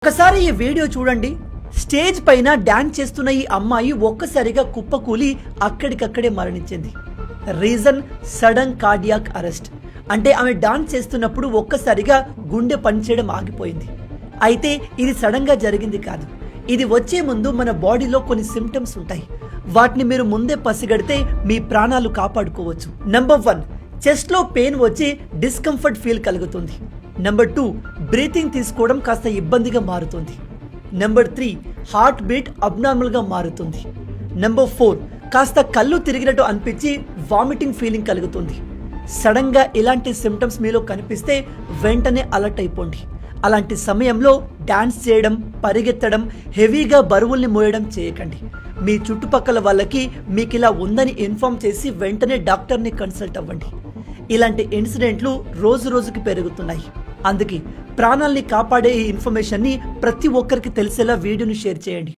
ఒకసారి ఈ వీడియో చూడండి. స్టేజ్ పైన డాన్స్ చేస్తున్న ఈ అమ్మాయి ఒక్కసారిగా కుప్పకూలి అక్కడికక్కడే మరణించింది. Reason sudden cardiac arrest. అంటే ఆమె డాన్స్ చేస్తున్నప్పుడు ఒక్కసారిగా గుండె పనిచేయడం ఆగిపోయింది. అయితే ఇది సడన్ గా జరిగింది కాదు. ఇది వచ్చే ముందు మన బాడీలో కొన్ని సిమ్టమ్స్ ఉంటాయి. వాటిని మీరు ముందే పసిగడితే మీ ప్రాణాలు కాపాడుకోవచ్చు. నంబర్ 1, చెస్ట్ లో పెయిన్ వచ్చి డిస్కంఫర్ట్ ఫీల్ కలుగుతుంది. నంబర్ 2, బ్రీతింగ్ తీసుకోవడం కాస్త ఇబ్బందిగా మారుతుంది. నంబర్ 3, హార్ట్ బీట్ అబ్నార్మల్ గా మారుతుంది. నంబర్ 4, కాస్త కళ్ళు తిరిగినట్టు అనిపించి వామిటింగ్ ఫీలింగ్ కలుగుతుంది. సడన్ గా ఇలాంటి సిమ్టమ్స్ మీలో కనిపిస్తే వెంటనే అలర్ట్ అయిపోండి. అలాంటి సమయంలో డాన్స్ చేయడం, పరిగెత్తడం, హెవీగా బరువుల్ని మోయడం చేయకండి. మీ చుట్టుపక్కల వాళ్ళకి మీకు ఇలా ఉందని ఇన్ఫార్మ్ చేసి వెంటనే డాక్టర్ని కన్సల్ట్ అవ్వండి. ఇలాంటి ఇన్సిడెంట్లు రోజు రోజుకి పెరుగుతున్నాయి. అందుకే ప్రాణాల్ని కాపాడే ఈ ఇన్ఫర్మేషన్ని ప్రతి ఒక్కరికి తెలిసేలా వీడియోని షేర్ చేయండి.